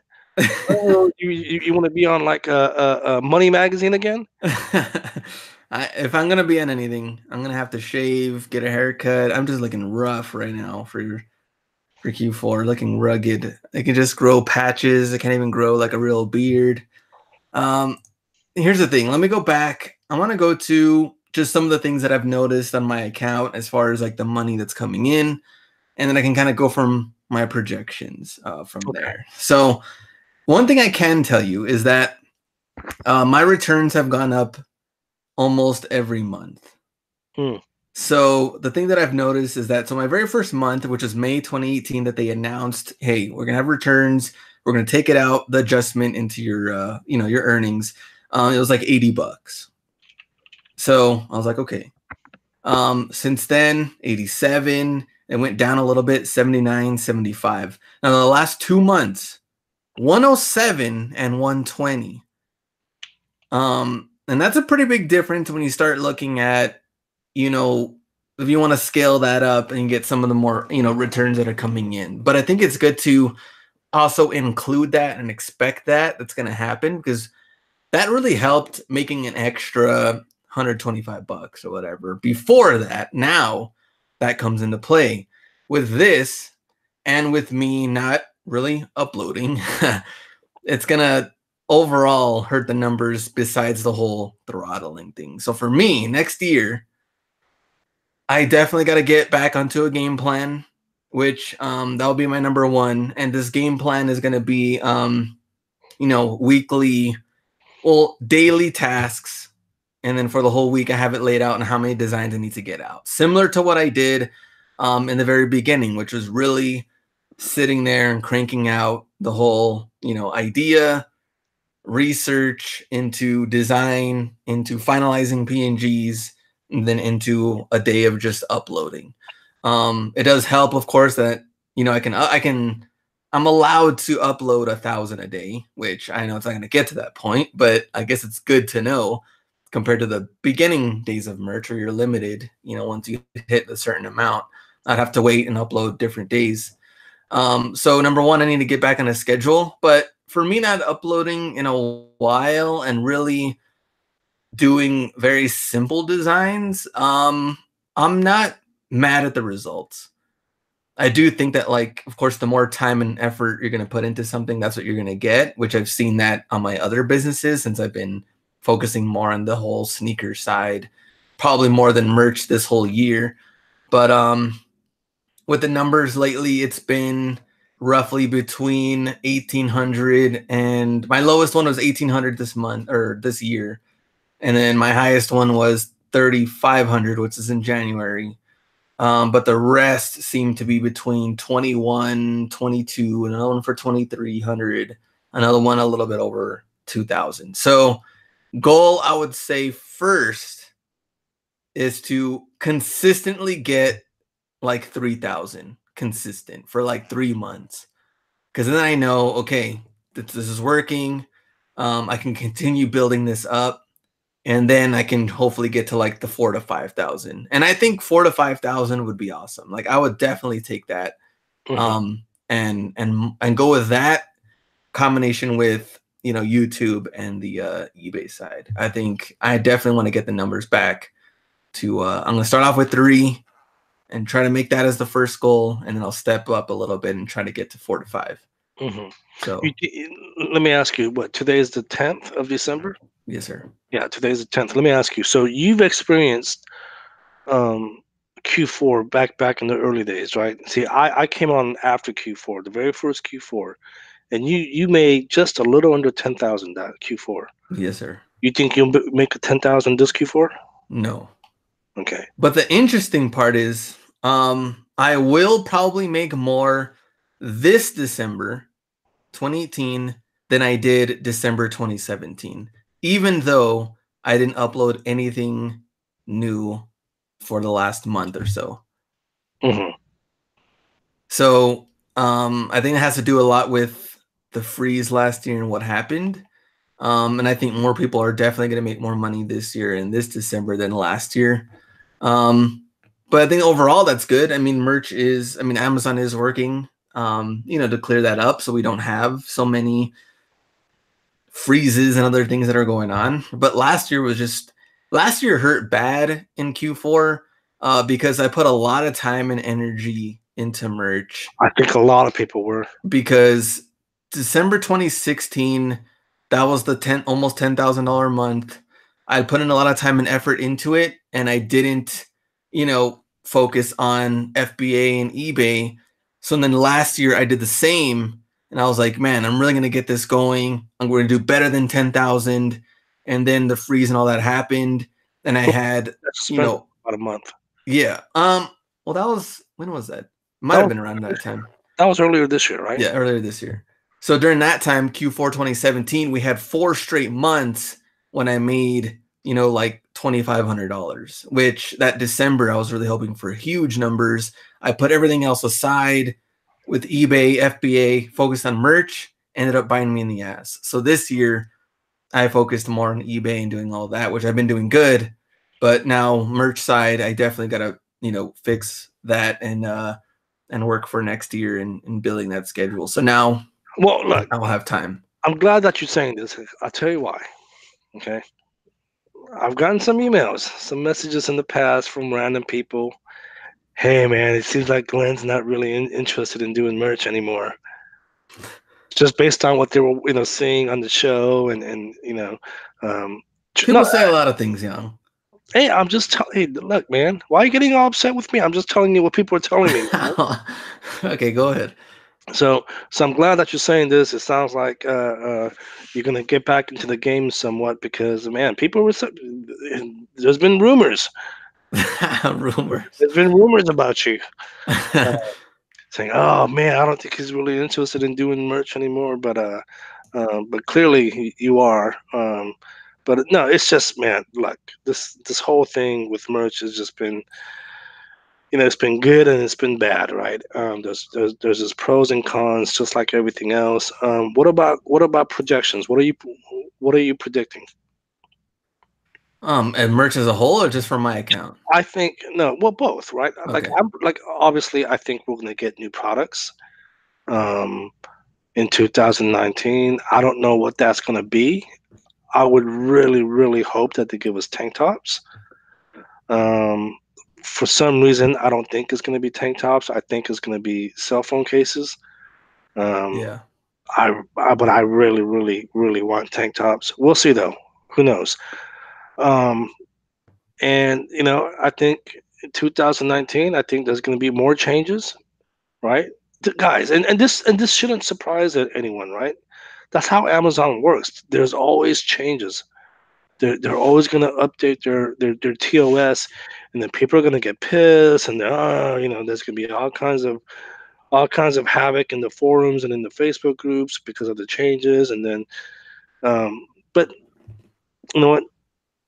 Or you want to be on like a Money magazine again? if I'm gonna be on anything, I'm gonna have to shave, get a haircut. I'm just looking rough right now for Q4, looking rugged. I can just grow patches. I can't even grow like a real beard. Um, Here's the thing. Let me go back. I want to go to just some of the things that I've noticed on my account as far as like the money that's coming in, and then I can kind of go from my projections from Okay. there. So one thing I can tell you is that my returns have gone up almost every month. Hmm. So the thing that I've noticed is that my very first month, which was May 2018, that they announced, hey, we're gonna have returns. We're gonna take it out, the adjustment into your your earnings. It was like $80. So I was like, okay. Since then, 87. It went down a little bit, 79, 75. Now the last 2 months, 107 and 120. And that's a pretty big difference when you start looking at, if you want to scale that up and get some of the more, returns that are coming in. But I think it's good to also include that and expect that that's going to happen, because that really helped making an extra $125 or whatever before that. Now that comes into play with this, and with me not really uploading, it's gonna overall hurt the numbers besides the whole throttling thing. So for me, next year, I definitely got to get back onto a game plan, which that'll be my number one. And this game plan is gonna be weekly, well, daily tasks. And then for the whole week, I have it laid out on how many designs I need to get out. Similar to what I did in the very beginning, which was really sitting there and cranking out the whole, idea, research into design, into finalizing PNGs, and then into a day of just uploading. It does help, of course, that I'm allowed to upload 1,000 a day, which I know it's not going to get to that point, but I guess it's good to know compared to the beginning days of merch where you're limited. Once you hit a certain amount, I'd have to wait and upload different days. So number one, I need to get back on a schedule. But for me, not uploading in a while and really doing very simple designs, I'm not mad at the results. I do think that, like, of course, the more time and effort you're going to put into something, that's what you're going to get, which I've seen that on my other businesses since I've been focusing more on the whole sneaker side, probably more than merch this whole year. But with the numbers lately, it's been roughly between 1,800 and my lowest one was 1,800 this month or this year. And then my highest one was 3,500, which is in January. But the rest seem to be between 21, 22, another one for 2,300, another one a little bit over 2,000. So goal, I would say first is to consistently get like 3,000 consistent for like 3 months. Because then I know, okay, this is working. I can continue building this up. And then I can hopefully get to like the 4,000 to 5,000. And I think 4,000 to 5,000 would be awesome. Like I would definitely take that. And go with that combination with, YouTube and the eBay side. I think I definitely want to get the numbers back to I'm gonna start off with 3 and try to make that as the first goal, and then I'll step up a little bit and try to get to 4 to 5. So let me ask you, what, today is the 10th of December? Yes, sir. Yeah, today's the 10th. Let me ask you. So you've experienced Q4 back in the early days, right? See, I came on after Q4, the very first Q4, and you made just a little under 10,000 that Q4. Yes, sir. You think you'll make a 10,000 this Q4? No. Okay. But the interesting part is, I will probably make more this December 2018 than I did December 2017, even though I didn't upload anything new for the last month or so. So I think it has to do a lot with the freeze last year and what happened. And I think more people are definitely going to make more money this year and this December than last year. But I think overall that's good. I mean, Amazon is working, to clear that up so we don't have so many freezes and other things that are going on. But last year hurt bad in Q4 because I put a lot of time and energy into merch. I think a lot of people were. Because December 2016, that was the almost $10,000 month. I put in a lot of time and effort into it, and I didn't, focus on FBA and eBay. So then last year I did the same, and I was like, man, I'm really going to get this going. I'm going to do better than 10,000. And then the freeze and all that happened. And I had, about a month. Yeah. Well, when was that? Might have been around that time. That was earlier this year, right? Yeah, earlier this year. So during that time, Q4 2017, we had 4 straight months when I made, like $2,500, which that December, I was really hoping for huge numbers. I put everything else aside with eBay, FBA, focused on merch, ended up biting me in the ass. So this year, I focused more on eBay and doing all that, which I've been doing good. But now merch side, I definitely got to, fix that and work for next year and building that schedule. So now, well, look, I'll have time. I'm glad that you're saying this. I'll tell you why. Okay. I've gotten some emails, some messages in the past from random people. Hey, man, it seems like Glenn's not really interested in doing merch anymore. just based on what they were, seeing on the show, and People no, say a lot of things, Young. hey, I'm just telling. Hey, look, man, why are you getting all upset with me? I'm just telling you what people are telling me. Okay, go ahead. So I'm glad that you're saying this. It sounds like you're gonna get back into the game somewhat because, man, people were. There's been rumors. Rumors. There's been rumors about you saying, "Oh man, I don't think he's really interested in doing merch anymore." But clearly you are. But no, it's just, man, look, this whole thing with merch has just been, it's been good and it's been bad, right? There's its pros and cons, just like everything else. What about projections? What are you predicting? And merch as a whole, or just for my account? I think no, well, both, right? Like Okay. I'm like obviously, I think we're gonna get new products um, in 2019. I don't know what that's gonna be. I would really, really hope that they give us tank tops. Um, for some reason, I don't think it's gonna be tank tops. I think it's gonna be cell phone cases. Um, Yeah. but I really, really, really want tank tops. We'll see though. Who knows? Um, and I think in 2019, I think there's going to be more changes, right? Guys, and this shouldn't surprise anyone, right? That's how Amazon works. There's always changes. They're always going to update their TOS, and then people are going to get pissed, and there's going to be all kinds of havoc in the forums and in the Facebook groups because of the changes, and then but you know what?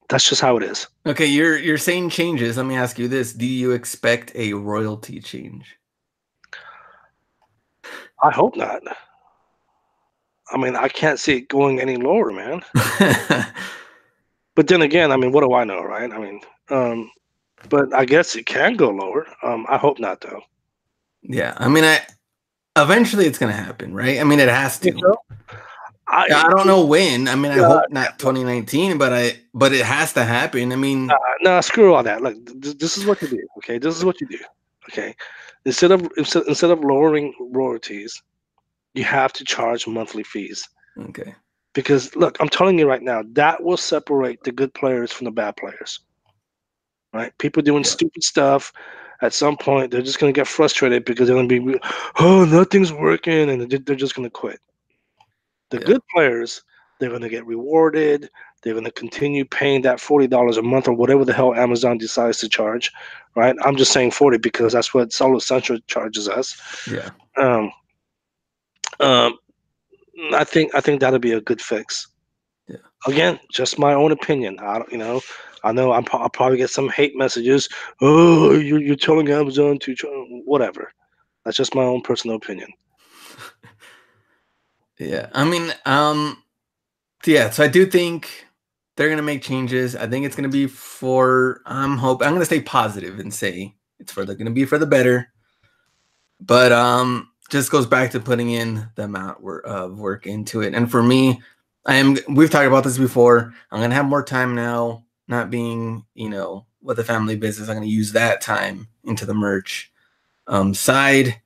That's just how it is. Okay, you're saying changes. Let me ask you this: do you expect a royalty change? I hope not. I mean, I can't see it going any lower, man. But then again, I mean, what do I know, right? I mean, um, but I guess it can go lower. I hope not, though. Yeah, I mean, I eventually it's gonna happen, right? I mean, it has Think to. so? Yeah, I I don't know when. I mean, I uh, hope not 2019, but it has to happen. I mean, nah, screw all that. Look, this is what you do. Okay, this is what you do. Okay, instead of lowering royalties, you have to charge monthly fees. okay, Because look, I'm telling you right now, that will separate the good players from the bad players. Right? People doing yeah, stupid stuff. At some point, they're just gonna get frustrated because they're gonna be, oh, nothing's working, and they're just gonna quit. The yeah, good players, they're gonna get rewarded. They're gonna continue paying that $40 a month or whatever the hell Amazon decides to charge. Right? I'm just saying 40 because that's what Solo Central charges us. yeah, Um, um, I think that'll be a good fix. yeah. Again, just my own opinion. I know I'll probably get some hate messages. Oh, you're telling Amazon to whatever. That's just my own personal opinion. Yeah. I mean, yeah. So I do think they're gonna make changes. I think it's gonna be for. I'm gonna stay positive and say it's gonna be for the better. But just goes back to putting in the amount of work into it. And for me, we've talked about this before. I'm gonna have more time now, not being, with the family business. I'm gonna use that time into the merch side.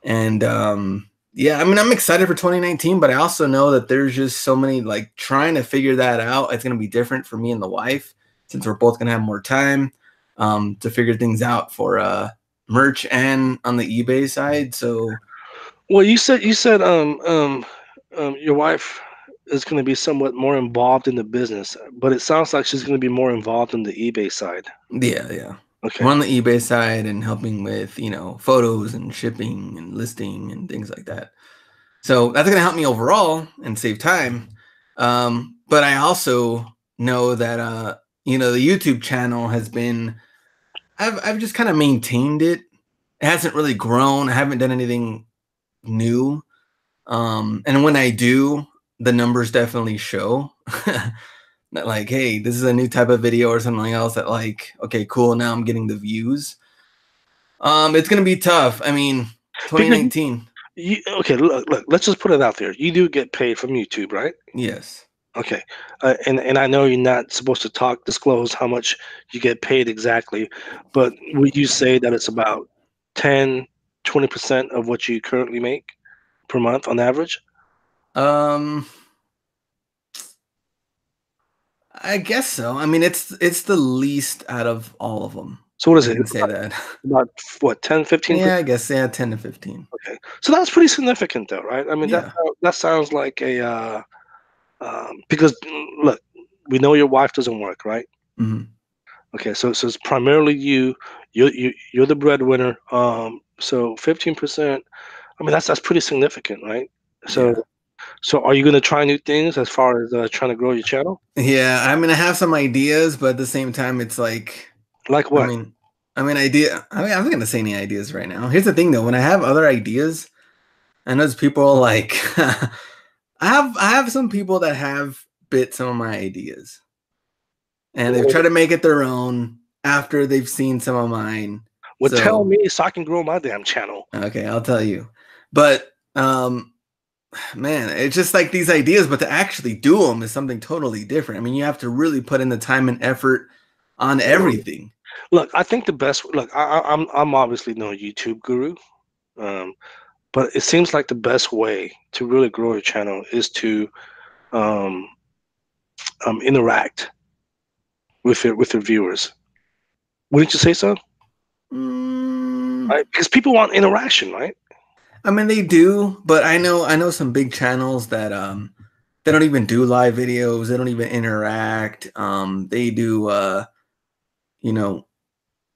And yeah, I mean, I'm excited for 2019, but I also know that there's just so many, like, trying to figure that out. It's gonna be different for me and the wife since we're both gonna have more time to figure things out for merch and on the eBay side. So Well, you said your wife is going to be somewhat more involved in the business, but it sounds like she's going to be more involved in the eBay side. yeah, yeah. Okay. We're on the eBay side and helping with, photos and shipping and listing and things like that. So that's going to help me overall and save time. But I also know that, the YouTube channel has been, I've just kind of maintained it. It hasn't really grown. I haven't done anything new. And when I do, the numbers definitely show. That, like, hey, this is a new type of video or something else that, like, okay, cool, now I'm getting the views. It's gonna be tough. I mean, Because 2019. okay, look, let's just put it out there. You do get paid from YouTube, right? Yes. Okay. And I know you're not supposed to disclose how much you get paid exactly, but would you say that it's about 10, 20% of what you currently make per month on average? Um, I guess so. I mean, it's the least out of all of them. So what is I it? can It's say that. about what, 10, 15%? Yeah, I guess, yeah, 10 to 15. Okay. So that's pretty significant though, right? I mean, Yeah. that sounds like a because look, we know your wife doesn't work, right? Mhm. Okay, so it's primarily you. You're the breadwinner. So 15%. I mean, that's pretty significant, right? So Yeah. so are you gonna try new things as far as trying to grow your channel? Yeah, I mean, I have some ideas, but at the same time, it's like, Like I what? mean, I mean, I'm not gonna say any ideas right now. Here's the thing, though. When I have other ideas, and those people like, I have some people that have bit some of my ideas, and they've tried to make it their own after they've seen some of mine. Well, tell So, me so I can grow my damn channel. okay, I'll tell you. But man, it's just like these ideas, but to actually do them is something totally different. I mean, you have to really put in the time and effort on everything. Look, I think the best look. I'm obviously no YouTube guru, um, but it seems like the best way to really grow your channel is to um, interact with your viewers. Wouldn't you say so? Mm, Right? Because people want interaction, right? I mean, they do, but I know some big channels that they don't even do live videos. They don't even interact. They do you know,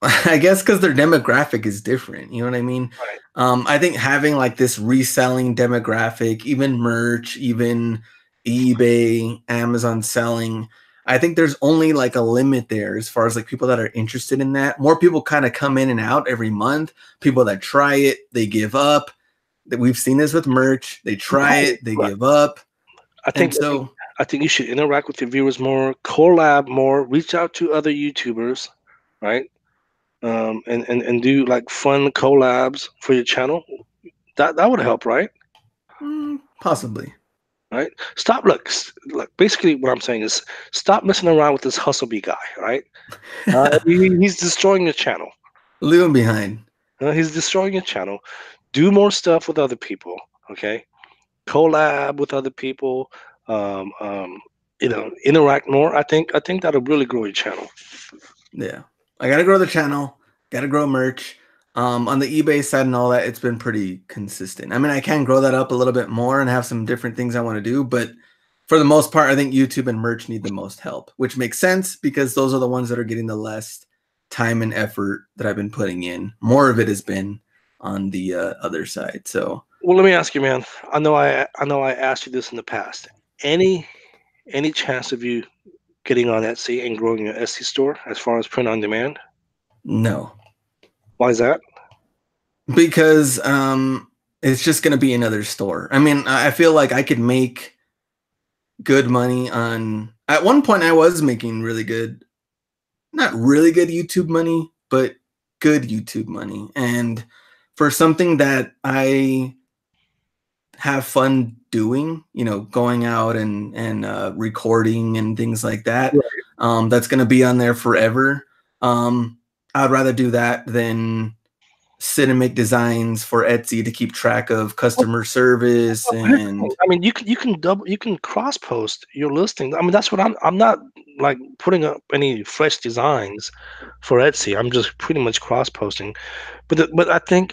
I guess because their demographic is different. You know what I mean? Right. I think having like this reselling demographic, even merch, even eBay, Amazon selling, I think there's only like a limit there as far as like people that are interested in that. More people kind of come in and out every month. People that try it, they give up. That we've seen this with merch. They try No, it, they look, give up. I And think I think so, I think you should interact with your viewers more, collab more, reach out to other YouTubers, right? And do like fun collabs for your channel. That would help, right? possibly. Right? Stop. Look. Basically, what I'm saying is stop messing around with this hustle bee guy. Right? He's destroying your channel. Leave them behind. He's destroying your channel. Do more stuff with other people. Okay? Collab with other people. Um, um, interact more. I think that'll really grow your channel. Yeah. I gotta grow the channel, gotta grow merch. On the eBay side and all that, it's been pretty consistent. I mean, I can grow that up a little bit more and have some different things I want to do, but for the most part, I think YouTube and merch need the most help, which makes sense because those are the ones that are getting the less time and effort that I've been putting in. More of it has been on the other side. So, Well, let me ask you, man. I know I asked you this in the past. Any any chance of you getting on Etsy and growing your Etsy store as far as print on demand? no, Why is that? because it's just going to be another store. I mean, I feel like I could make good money on at one point I was making really good, not really good YouTube money, but good YouTube money. And for something that I have fun doing, going out and recording and things like that, Right. that's going to be on there forever. I'd rather do that than sit and make designs for Etsy to keep track of customer service Well, here's the thing. and I mean, you can cross post your listing. I mean, that's what I'm not like putting up any fresh designs for Etsy. I'm just pretty much cross posting. But I think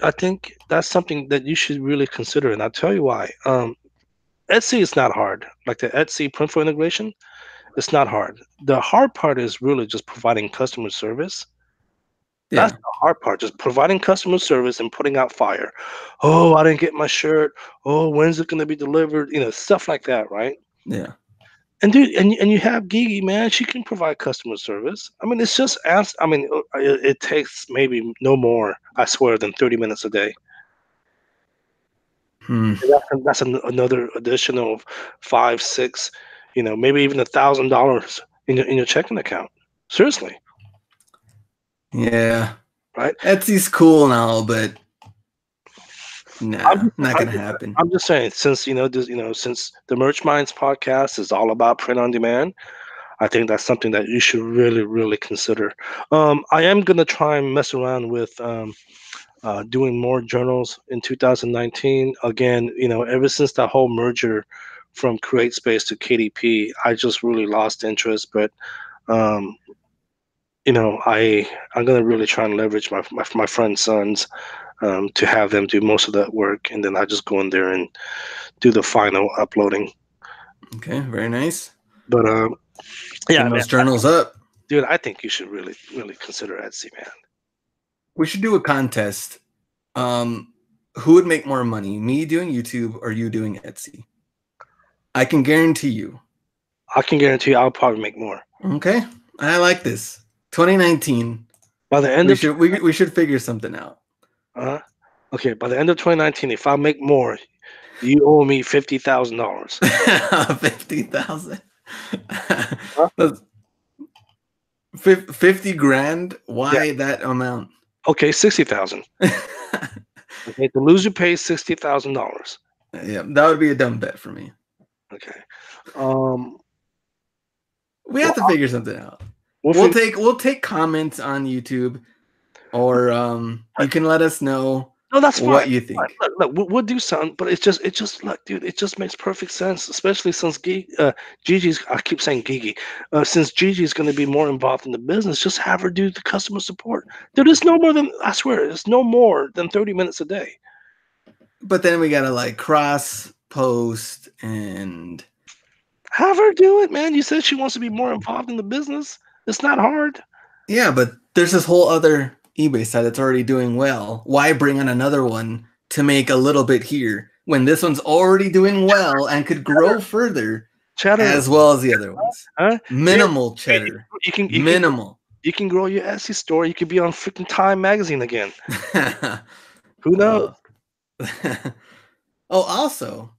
that's something that you should really consider, and I'll tell you why. Etsy is not hard. Like the Etsy printful integration, it's not hard. The hard part is really just providing customer service. That's yeah, the hard part, just providing customer service and putting out fire. "Oh, I didn't get my shirt. Oh, when's it gonna be delivered?" Stuff like that, right? yeah, And dude, and you have Gigi, man, she can provide customer service. I mean, it's just ask I mean, it takes maybe no more, I swear, than 30 minutes a day. hmm. And that's another additional 5, 6, maybe even $1,000 in your checking account. Seriously, Yeah. right? Etsy's cool and all, but I'm nah, just not I'm gonna just happen. I'm just saying, since since the Merch Minds podcast is all about print on demand, I think that's something that you should really, really consider. I am gonna try and mess around with doing more journals in 2019. Again, ever since that whole merger from CreateSpace to KDP, I just really lost interest. But um, I'm gonna really try and leverage my friend's sons, to have them do most of that work, and then I just go in there and do the final uploading. Okay, very nice. But yeah, Getting man, those journals up. dude, I think you should really, really consider Etsy, man. We should do a contest. Who would make more money, me doing YouTube or you doing Etsy? I can guarantee you. I can guarantee you I'll probably make more. Okay, I like this. 2019. By the end we should figure something out. Okay, by the end of 2019, if I make more, you owe me $50,000. 50,000. Huh? 50 grand. Why Yeah. that amount? Okay, 60,000. Okay, the loser pays $60,000. Yeah, that would be a dumb bet for me. Okay. We have to figure something out. We'll take comments on YouTube, or you can let us know. No, that's what fine. you think. Look, we'll do something, but it just look, dude, it just makes perfect sense, especially since Gigi's. I keep saying Gigi, since Gigi's going to be more involved in the business. Just have her do the customer support. Dude, it's no more than, I swear, it's no more than 30 minutes a day. But then we gotta like cross post and have her do it, man. You said she wants to be more involved in the business. It's not hard. Yeah, but there's this whole other eBay site that's already doing well. Why bring on another one to make a little bit here when this one's already doing well and could grow further as well as the other ones? Minimal cheddar. Minimal. You can grow your Etsy store. You could be on freaking Time magazine again. Who knows? Also,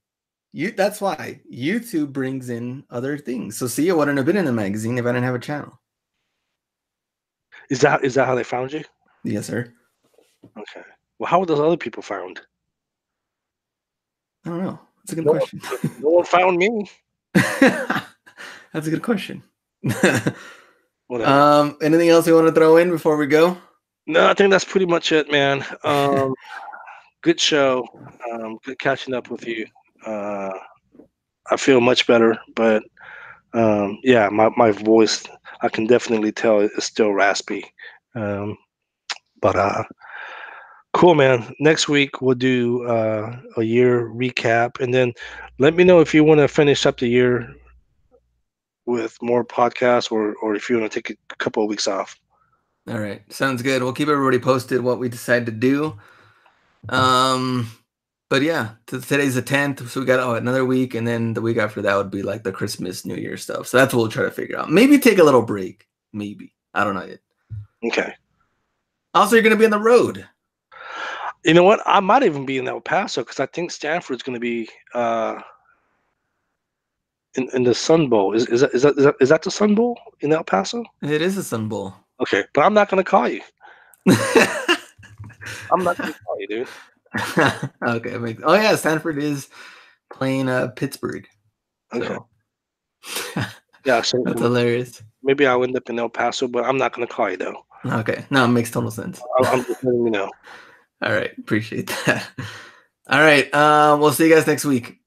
that's why YouTube brings in other things. So see, I wouldn't have been in the magazine if I didn't have a channel. Is that how they found you? Yes, sir. Okay. Well, how were those other people found? I don't know. That's a good question. No one found me. That's a good question. Anything else you want to throw in before we go? No, I think that's pretty much it, man. Good show. Good catching up with you. I feel much better, but yeah, my voice, I can definitely tell it's still raspy. But cool, man. Next week we'll do a year recap, and then let me know if you want to finish up the year with more podcasts, or if you want to take a couple of weeks off. All right, sounds good. We'll keep everybody posted what we decide to do. But yeah, today's the 10th, so we got another week, and then the week after that would be like the Christmas, New Year stuff. So that's what we'll try to figure out. Maybe take a little break. Maybe. I don't know yet. Okay. Also, you're going to be on the road. You know what? I might even be in El Paso because I think Stanford's going to be in the Sun Bowl. Is that the Sun Bowl in El Paso? It is a Sun Bowl. Okay, but I'm not going to call you. I'm not going to call you, dude. Okay. Oh yeah, Stanford is playing Pittsburgh. Okay. So. Yeah, so that's hilarious. Maybe I'll end up in El Paso, but I'm not going to call you though. Okay, no, it makes total sense. I'm just letting you know. All right, appreciate that. All right, we'll see you guys next week.